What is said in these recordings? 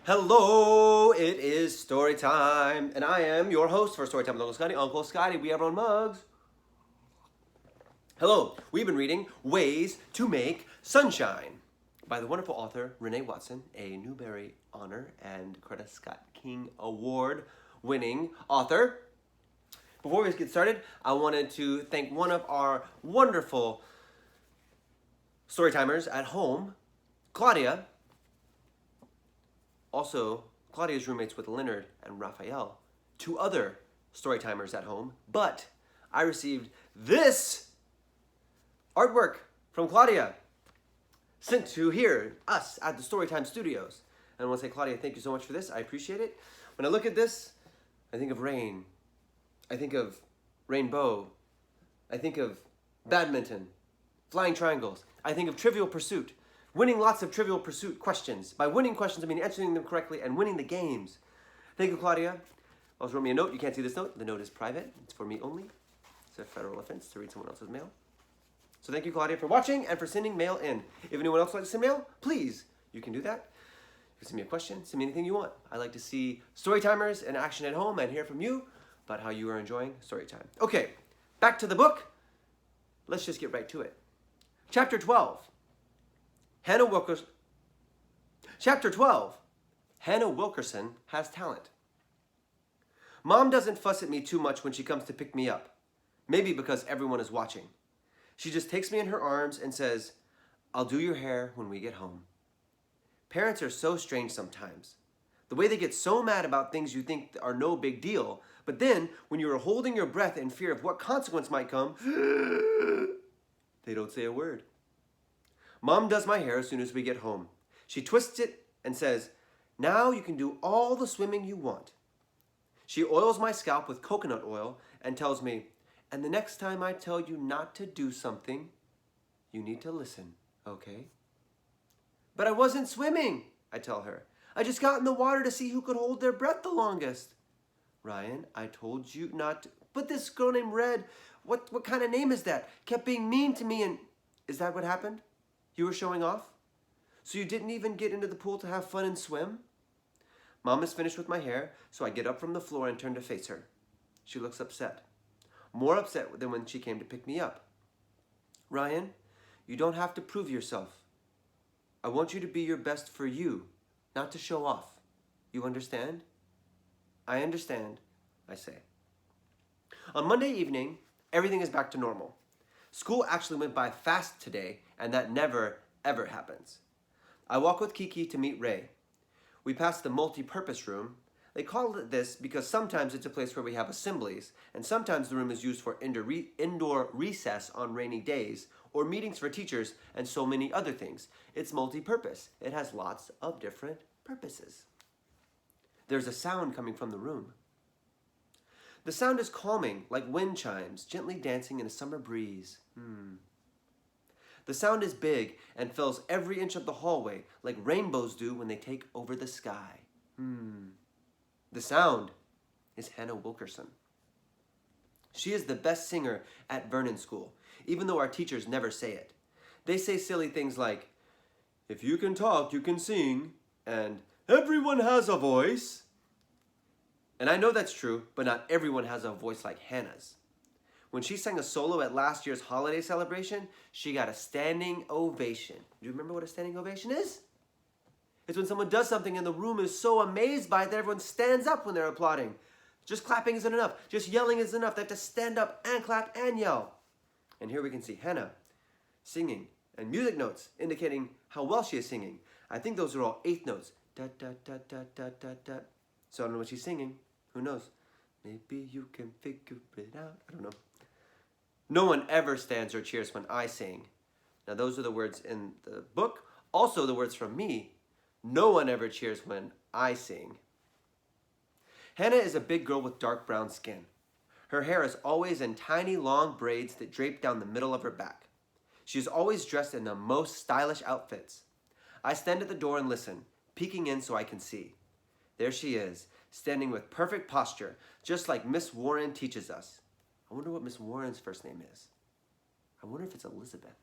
Hello, it is story time, and I am your host for Storytime with Uncle Scotty, Uncle Scotty. We have our own mugs. Hello, we've been reading Ways to Make Sunshine by the wonderful author Renee Watson, a Newbery Honor and Coretta Scott King Award winning author. Before we get started, I wanted to thank one of our wonderful storytimers at home, Claudia. Also, Claudia's roommates with Leonard and Raphael, two other storytimers at home, but I received this artwork from Claudia, sent to here, us, at the Storytime Studios. And I want to say, Claudia, thank you so much for this. I appreciate it. When I look at this, I think of rain. I think of rainbow. I think of badminton, flying triangles. I think of Trivial Pursuit. Winning lots of Trivial Pursuit questions. By winning questions, I mean answering them correctly and winning the games. Thank you, Claudia. Also wrote me a note. You can't see this note. The note is private. It's for me only. It's a federal offense to read someone else's mail. So thank you, Claudia, for watching and for sending mail in. If anyone else would like to send mail, please, you can do that. You can send me a question. Send me anything you want. I like to see storytimers in action at home and hear from you about how you are enjoying Storytime. Okay, back to the book. Let's just get right to it. Chapter 12. Chapter 12. Hannah Wilkerson has talent. Mom doesn't fuss at me too much when she comes to pick me up. Maybe because everyone is watching. She just takes me in her arms and says, "I'll do your hair when we get home." Parents are so strange sometimes. The way they get so mad about things you think are no big deal, but then when you are holding your breath in fear of what consequence might come, they don't say a word. Mom does my hair as soon as we get home. She twists it and says, "Now you can do all the swimming you want." She oils my scalp with coconut oil and tells me, "And the next time I tell you not to do something, you need to listen, okay?" "But I wasn't swimming," I tell her. "I just got in the water to see who could hold their breath the longest." "Ryan, I told you not to." "But this girl named Red, what kind of name is that? Kept being mean to me and..." "Is that what happened? You were showing off? So you didn't even get into the pool to have fun and swim?" Mom is finished with my hair, so I get up from the floor and turn to face her. She looks upset. More upset than when she came to pick me up. "Ryan, you don't have to prove yourself. I want you to be your best for you, not to show off. You understand?" "I understand," I say. On Monday evening, everything is back to normal. School actually went by fast today, and that never, ever happens. I walk with KiKi to meet Ray. We pass the multi-purpose room. They call it this because sometimes it's a place where we have assemblies, and sometimes the room is used for indoor recess on rainy days, or meetings for teachers, and so many other things. It's multi-purpose. It has lots of different purposes. There's a sound coming from the room. The sound is calming, like wind chimes, gently dancing in a summer breeze. The sound is big and fills every inch of the hallway, like rainbows do when they take over the sky. The sound is Hannah Wilkerson. She is the best singer at Vernon School, even though our teachers never say it. They say silly things like, "If you can talk, you can sing," and "Everyone has a voice." And I know that's true, but not everyone has a voice like Hannah's. When she sang a solo at last year's holiday celebration, she got a standing ovation. Do you remember what a standing ovation is? It's when someone does something and the room is so amazed by it that everyone stands up when they're applauding. Just clapping isn't enough. Just yelling isn't enough. They have to stand up and clap and yell. And here we can see Hannah singing and music notes indicating how well she is singing. I think those are all eighth notes. Da, da, da, da, da, da, da. So I don't know what she's singing. Who knows? Maybe you can figure it out. I don't know. No one ever stands or cheers when I sing. Now those are the words in the book. Also the words from me. No one ever cheers when I sing. Hannah is a big girl with dark brown skin. Her hair is always in tiny long braids that drape down the middle of her back. She is always dressed in the most stylish outfits. I stand at the door and listen, peeking in so I can see. There she is, standing with perfect posture, just like Miss Warren teaches us. I wonder what Miss Warren's first name is. I wonder if it's Elizabeth.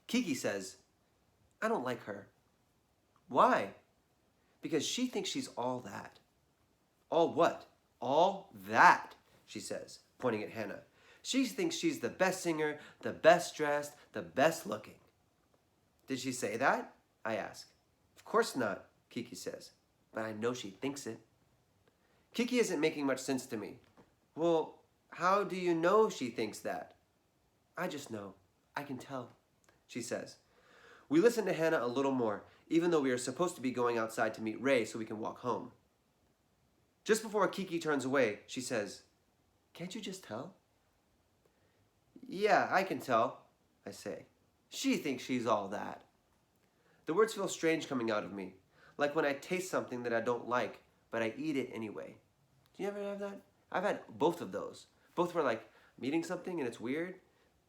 KiKi says, "I don't like her." "Why?" because she thinks she's all that. All what? All that, she says, pointing at Hannah. She thinks she's the best singer, the best dressed, the best looking. Did she say that? I ask. Of course not, KiKi says, but I know she thinks it. KiKi isn't making much sense to me. Well, how do you know she thinks that? I just know. I can tell, she says. We listen to Hannah a little more, even though we are supposed to be going outside to meet Ray so we can walk home. Just before KiKi turns away, she says, "Can't you just tell?" Yeah, I can tell, I say. She thinks she's all that. The words feel strange coming out of me, like when I taste something that I don't like, but I eat it anyway. Do you ever have that? I've had both of those. Both were like, I'm eating something and it's weird,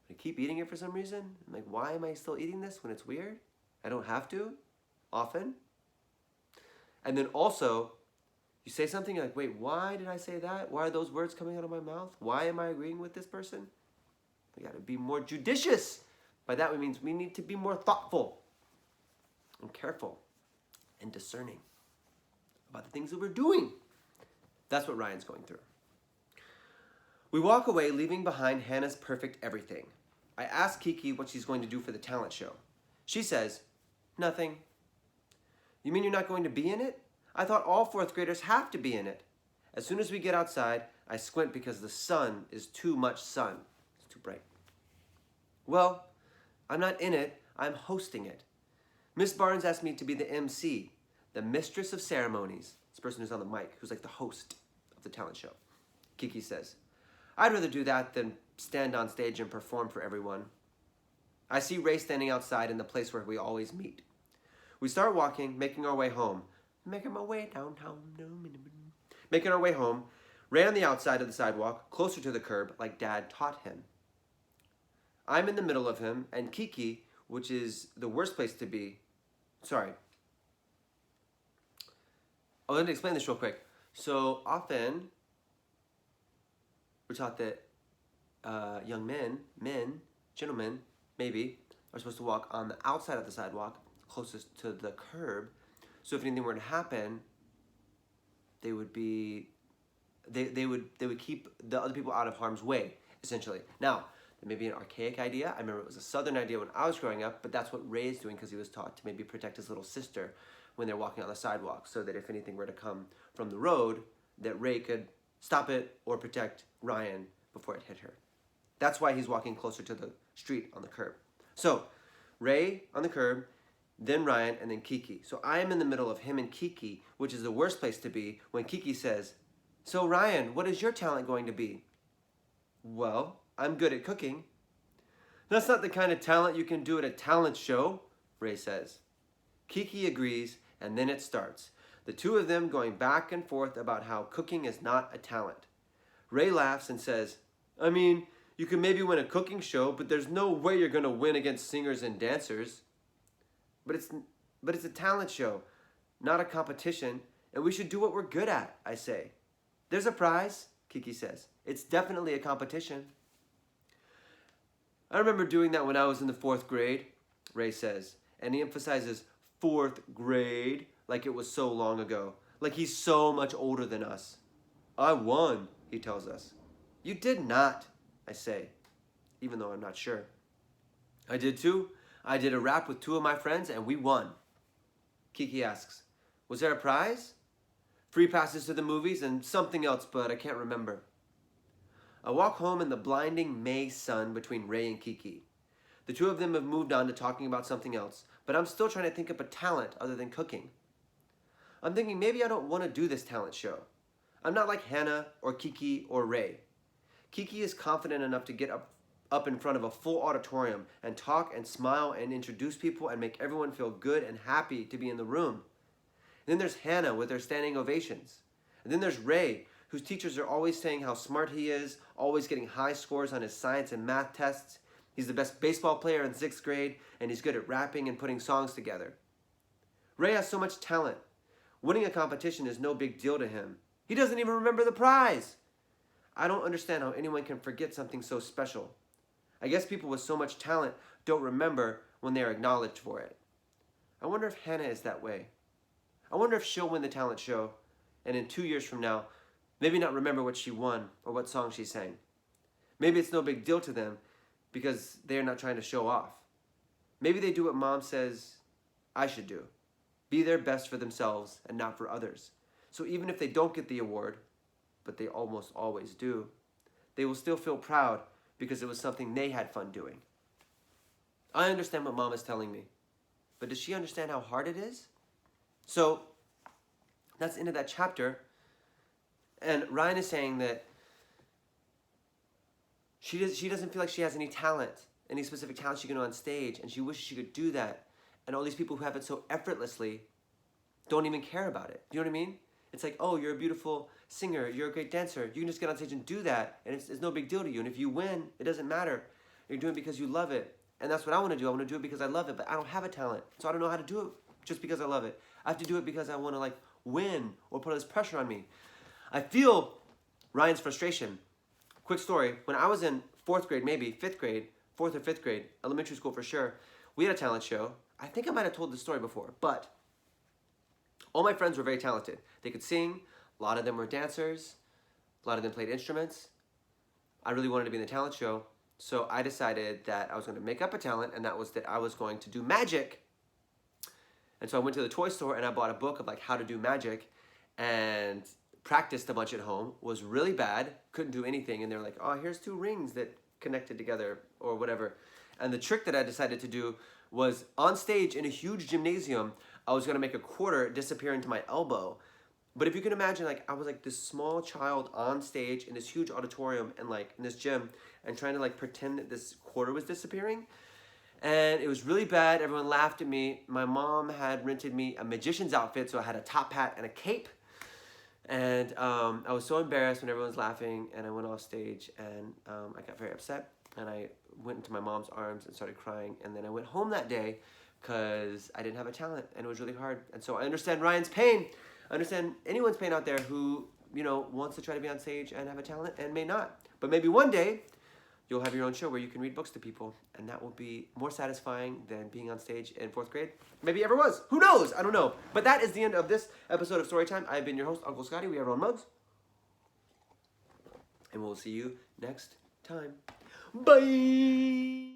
but I keep eating it for some reason. I'm like, why am I still eating this when it's weird? I don't have to, often. And then also, you say something, you're like, wait, why did I say that? Why are those words coming out of my mouth? Why am I agreeing with this person? We got to be more judicious. By that, we mean we need to be more thoughtful and careful and discerning about the things that we're doing. That's what Ryan's going through. We walk away, leaving behind Hannah's perfect everything. I ask KiKi what she's going to do for the talent show. She says, nothing. You mean you're not going to be in it? I thought all fourth graders have to be in it. As soon as we get outside, I squint because the sun is too much sun. It's too bright. Well, I'm not in it, I'm hosting it. Miss Barnes asked me to be the MC, the mistress of ceremonies. This person who's on the mic, who's like the host of the talent show. KiKi says, I'd rather do that than stand on stage and perform for everyone. I see Ray standing outside in the place where we always meet. We start walking, making our way home. Making my way downtown. Making our way home, Ray on the outside of the sidewalk, closer to the curb, like Dad taught him. I'm in the middle of him, and KiKi, which is the worst place to be. Sorry. Oh, let me explain this real quick. So often, we're taught that young men, gentlemen, maybe, are supposed to walk on the outside of the sidewalk, closest to the curb. So if anything were to happen, they would be, they would keep the other people out of harm's way, essentially. Now, it may be an archaic idea. I remember it was a Southern idea when I was growing up, but that's what Ray is doing because he was taught to maybe protect his little sister when they're walking on the sidewalk, so that if anything were to come from the road, that Ray could stop it or protect Ryan before it hit her. That's why he's walking closer to the street on the curb. So, Ray on the curb, then Ryan, and then KiKi. So I am in the middle of him and KiKi, which is the worst place to be when KiKi says, so Ryan, what is your talent going to be? Well, I'm good at cooking. That's not the kind of talent you can do at a talent show, Ray says. KiKi agrees, and then it starts. The two of them going back and forth about how cooking is not a talent. Ray laughs and says, I mean, you can maybe win a cooking show, but there's no way you're going to win against singers and dancers. But it's a talent show, not a competition, and we should do what we're good at, I say. There's a prize, KiKi says. It's definitely a competition. I remember doing that when I was in the 4th grade, Ray says, and he emphasizes 4th grade like it was so long ago, like he's so much older than us. I won, he tells us. You did not, I say, even though I'm not sure. I did too. I did a rap with 2 of my friends and we won. KiKi asks, was there a prize? Free passes to the movies and something else, but I can't remember. I walk home in the blinding May sun between Ray and KiKi. The 2 of them have moved on to talking about something else, but I'm still trying to think up a talent other than cooking. I'm thinking maybe I don't want to do this talent show. I'm not like Hannah or KiKi or Ray. KiKi is confident enough to get up in front of a full auditorium and talk and smile and introduce people and make everyone feel good and happy to be in the room. And then there's Hannah with her standing ovations. And then there's Ray, whose teachers are always saying how smart he is, always getting high scores on his science and math tests. He's the best baseball player in 6th grade, and he's good at rapping and putting songs together. Ray has so much talent. Winning a competition is no big deal to him. He doesn't even remember the prize. I don't understand how anyone can forget something so special. I guess people with so much talent don't remember when they are acknowledged for it. I wonder if Hannah is that way. I wonder if she'll win the talent show, and in 2 years from now, maybe not remember what she won or what song she sang. Maybe it's no big deal to them because they're not trying to show off. Maybe they do what mom says I should do. Be their best for themselves and not for others. So even if they don't get the award, but they almost always do, they will still feel proud because it was something they had fun doing. I understand what mom is telling me, but does she understand how hard it is? So that's the end of that chapter. And Ryan is saying that she doesn't feel like she has any talent, any specific talent she can do on stage, and she wishes she could do that. And all these people who have it so effortlessly don't even care about it. Do you know what I mean? It's like, oh, you're a beautiful singer, you're a great dancer, you can just get on stage and do that, and it's no big deal to you. And if you win, it doesn't matter. You're doing it because you love it. And that's what I want to do. I want to do it because I love it, but I don't have a talent. So I don't know how to do it just because I love it. I have to do it because I want to like win or put all this pressure on me. I feel Ryan's frustration. Quick story, when I was in 4th grade, maybe 5th grade, 4th or 5th grade, elementary school for sure, we had a talent show. I think I might have told this story before, but all my friends were very talented. They could sing, a lot of them were dancers, a lot of them played instruments. I really wanted to be in the talent show, so I decided that I was going to make up a talent, and that was that I was going to do magic. And so I went to the toy store and I bought a book of like how to do magic and practiced a bunch at home, was really bad, couldn't do anything, and they were like, oh, here's 2 rings that connected together or whatever. And the trick that I decided to do was on stage in a huge gymnasium, I was gonna make a quarter disappear into my elbow. But if you can imagine, like I was like this small child on stage in this huge auditorium and like in this gym and trying to like pretend that this quarter was disappearing. And it was really bad, everyone laughed at me. My mom had rented me a magician's outfit, so I had a top hat and a cape. And I was so embarrassed when everyone was laughing, and I went off stage, and I got very upset, and I went into my mom's arms and started crying, and then I went home that day because I didn't have a talent, and it was really hard. And so I understand Ryan's pain. I understand anyone's pain out there who, you know, wants to try to be on stage and have a talent and may not. But maybe one day you'll have your own show where you can read books to people, and that will be more satisfying than being on stage in 4th grade. Maybe ever was. Who knows? I don't know. But that is the end of this episode of Storytime. I've been your host, Uncle Scotty. We have our own mugs. And we'll see you next time. Bye!